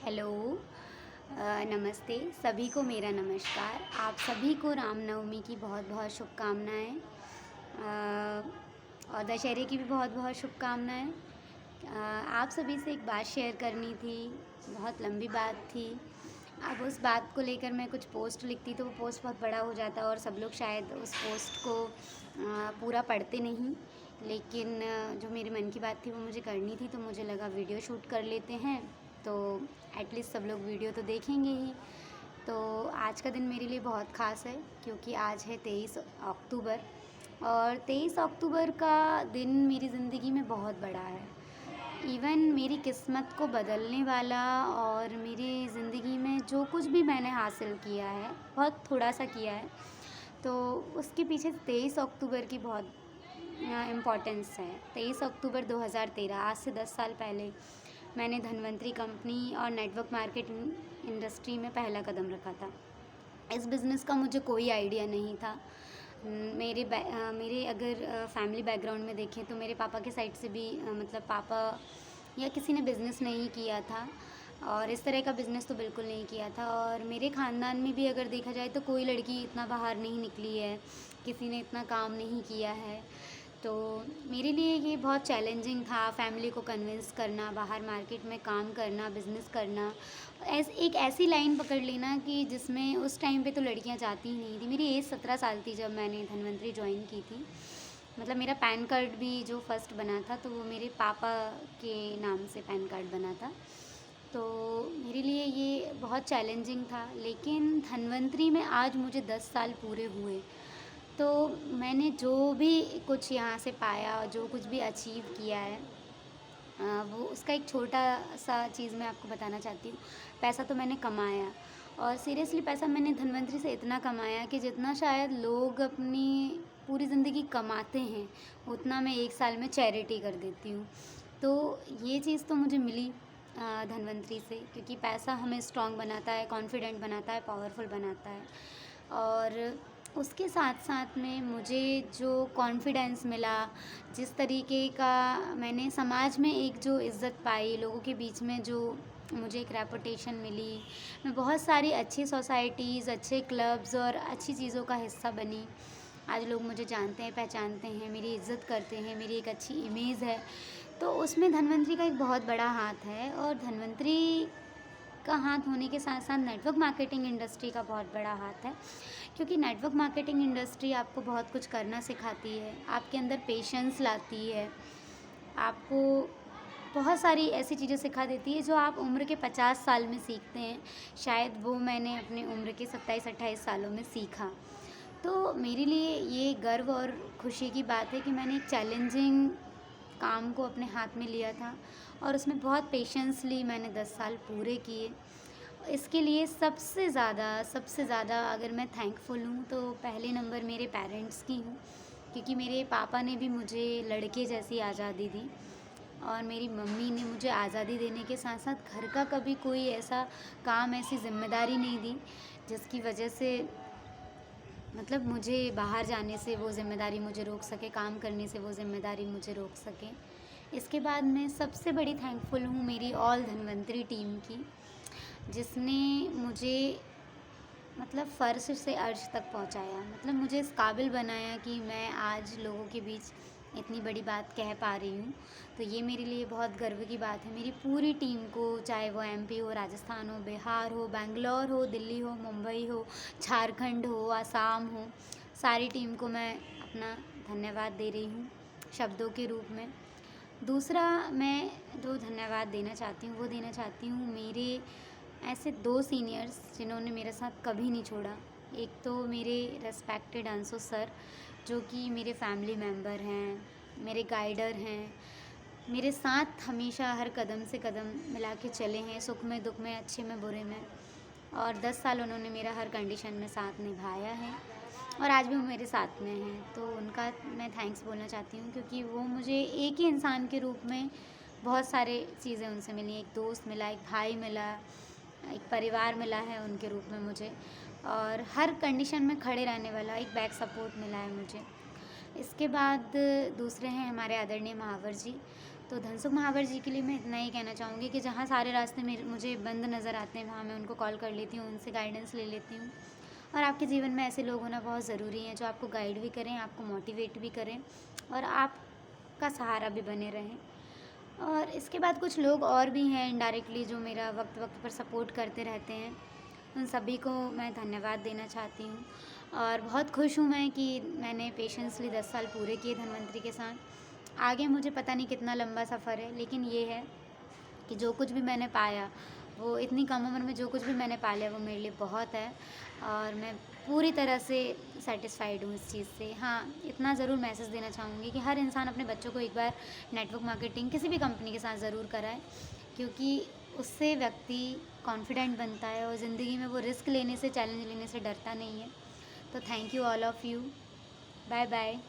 Hello. नमस्ते सभी को, मेरा नमस्कार। आप सभी को रामनवमी की बहुत बहुत शुभकामनाएँ और दशहरे की भी बहुत बहुत शुभकामनाएँ। आप सभी से एक बात शेयर करनी थी, बहुत लंबी बात थी। अब उस बात को लेकर मैं कुछ पोस्ट लिखती तो वो पोस्ट बहुत बड़ा हो जाता और सब लोग शायद उस पोस्ट को पूरा पढ़ते नहीं। लेकिन जो मेरे मन की बात थी वो मुझे करनी थी, तो मुझे लगा वीडियो शूट कर लेते हैं, तो एटलीस्ट सब लोग वीडियो तो देखेंगे ही। तो आज का दिन मेरे लिए बहुत ख़ास है क्योंकि आज है 23 अक्टूबर, और 23 अक्टूबर का दिन मेरी ज़िंदगी में बहुत बड़ा है। इवन मेरी किस्मत को बदलने वाला, और मेरी ज़िंदगी में जो कुछ भी मैंने हासिल किया है, बहुत थोड़ा-सा किया है, तो उसके पीछे 23 अक्टूबर की बहुत इम्पोर्टेंस है। 23 अक्टूबर 2013, आज से 10 साल पहले मैंने धन्वंतरी कंपनी और नेटवर्क मार्केटिंग इंडस्ट्री में पहला कदम रखा था। इस बिज़नेस का मुझे कोई आइडिया नहीं था। मेरे अगर फैमिली बैकग्राउंड में देखें तो मेरे पापा के साइड से भी मतलब पापा या किसी ने बिज़नेस नहीं किया था, और इस तरह का बिज़नेस तो बिल्कुल नहीं किया था। और मेरे ख़ानदान में भी अगर देखा जाए तो कोई लड़की इतना बाहर नहीं निकली है, किसी ने इतना काम नहीं किया है। तो मेरे लिए ये बहुत चैलेंजिंग था फैमिली को कन्विंस करना, बाहर मार्केट में काम करना, बिज़नेस करना। एक ऐसी लाइन पकड़ लेना कि जिसमें उस टाइम पे तो लड़कियां जाती ही नहीं थी। मेरी एज 17 साल थी जब मैंने धन्वंतरी ज्वाइन की थी। मतलब मेरा पैन कार्ड भी जो फर्स्ट बना था तो वो मेरे पापा के नाम से पैन कार्ड बना था। तो मेरे लिए ये बहुत चैलेंजिंग था, लेकिन धन्वंतरी में आज मुझे 10 साल पूरे हुए। तो मैंने जो भी कुछ यहाँ से पाया, जो कुछ भी अचीव किया है, वो उसका एक छोटा-सा चीज़ मैं आपको बताना चाहती हूँ। पैसा तो मैंने कमाया, और सीरियसली पैसा मैंने धन्वंतरी से इतना कमाया कि जितना शायद लोग अपनी पूरी ज़िंदगी कमाते हैं, उतना मैं 1 साल में चैरिटी कर देती हूँ। तो ये चीज़ तो मुझे मिली धन्वंतरी से, क्योंकि पैसा हमें स्ट्रॉन्ग बनाता है, कॉन्फिडेंट बनाता है, पावरफुल बनाता है। और उसके साथ-साथ में मुझे जो कॉन्फिडेंस मिला, जिस तरीके का मैंने समाज में एक जो इज़्ज़त पाई, लोगों के बीच में जो मुझे एक रेपुटेशन मिली, मैं बहुत सारी अच्छी सोसाइटीज़, अच्छे क्लब्स और अच्छी चीज़ों का हिस्सा बनी। आज लोग मुझे जानते हैं, पहचानते हैं, मेरी इज़्ज़त करते हैं, मेरी एक अच्छी इमेज है। तो उसमें धन्वंतरी का एक बहुत बड़ा हाथ है, और धन्वंतरी का हाथ होने के साथ-साथ नेटवर्क मार्केटिंग इंडस्ट्री का बहुत बड़ा हाथ है। क्योंकि नेटवर्क मार्केटिंग इंडस्ट्री आपको बहुत कुछ करना सिखाती है, आपके अंदर पेशेंस लाती है, आपको बहुत सारी ऐसी चीज़ें सिखा देती है जो आप उम्र के 50 साल में सीखते हैं, शायद वो मैंने अपनी उम्र के 27-28 सालों में सीखा। तो मेरे लिए ये गर्व और खुशी की बात है कि मैंने एक चैलेंजिंग काम को अपने हाथ में लिया था, और उसमें बहुत पेशेंसली मैंने 10 साल पूरे किए। इसके लिए सबसे ज़्यादा अगर मैं थैंकफुल हूँ तो पहले नंबर मेरे पेरेंट्स की हूँ, क्योंकि मेरे पापा ने भी मुझे लड़के जैसी आज़ादी दी, और मेरी मम्मी ने मुझे आज़ादी देने के साथ-साथ घर का कभी कोई ऐसा काम, ऐसी ज़िम्मेदारी नहीं दी, जिसकी वजह से मतलब मुझे बाहर जाने से वो ज़िम्मेदारी मुझे रोक सके, काम करने से वो ज़िम्मेदारी मुझे रोक सके। इसके बाद मैं सबसे बड़ी थैंकफुल हूँ मेरी ऑल धन्वंतरी टीम की, जिसने मुझे मतलब फ़र्श से अर्श तक पहुँचाया। मतलब मुझे इस काबिल बनाया कि मैं आज लोगों के बीच इतनी बड़ी बात कह पा रही हूँ। तो ये मेरे लिए बहुत गर्व की बात है। मेरी पूरी टीम को, चाहे वो एमपी हो, राजस्थान हो, बिहार हो, बैंगलोर हो, दिल्ली हो, मुंबई हो, झारखंड हो, आसाम हो, सारी टीम को मैं अपना धन्यवाद दे रही हूँ शब्दों के रूप में। दूसरा, मैं जो धन्यवाद देना चाहती हूँ, वो देना चाहती हूँ मेरे ऐसे 2 सीनियर्स जिन्होंने मेरे साथ कभी नहीं छोड़ा। एक तो मेरे रिस्पेक्टेड अंशु सर, जो कि मेरे फैमिली मेंबर हैं, मेरे गाइडर हैं, मेरे साथ हमेशा हर कदम से कदम मिला के चले हैं, सुख में, दुख में, अच्छे में, बुरे में। और 10 साल उन्होंने मेरा हर कंडीशन में साथ निभाया है, और आज भी वो मेरे साथ में हैं। तो उनका मैं थैंक्स बोलना चाहती हूँ, क्योंकि वो मुझे एक ही इंसान के रूप में बहुत सारे चीज़ें उनसे मिली। एक दोस्त मिला, एक भाई मिला, एक परिवार मिला है उनके रूप में मुझे, और हर कंडीशन में खड़े रहने वाला एक बैक सपोर्ट मिला है मुझे। इसके बाद दूसरे हैं हमारे आदरणीय महावर जी, तो धनसुख महावर जी के लिए मैं इतना ही कहना चाहूँगी कि जहाँ सारे रास्ते मेरे मुझे बंद नज़र आते हैं, वहाँ मैं उनको कॉल कर लेती हूँ, उनसे गाइडेंस ले लेती हूँ। और आपके जीवन में ऐसे लोग होना बहुत ज़रूरी है जो आपको गाइड भी करें, आपको मोटिवेट भी करें और आपका सहारा भी बने रहें। और इसके बाद कुछ लोग और भी हैं इनडायरेक्टली जो मेरा वक्त वक्त पर सपोर्ट करते रहते हैं, उन सभी को मैं धन्यवाद देना चाहती हूँ। और बहुत खुश हूँ मैं कि मैंने पेशेंसली 10 साल पूरे किए धन्वंतरी के साथ। आगे मुझे पता नहीं कितना लंबा सफ़र है, लेकिन ये है कि जो कुछ भी मैंने पाया, वो इतनी कम उम्र में जो कुछ भी मैंने पा लिया वो मेरे लिए बहुत है और मैं पूरी तरह से सैटिस्फाइड हूँ इस चीज़ से। हाँ, इतना ज़रूर मैसेज देना चाहूँगी कि हर इंसान अपने बच्चों को एक बार नेटवर्क मार्केटिंग किसी भी कंपनी के साथ ज़रूर कराए, क्योंकि उससे व्यक्ति कॉन्फिडेंट बनता है और ज़िंदगी में वो रिस्क लेने से, चैलेंज लेने से डरता नहीं है। तो thank you all of you. Bye bye.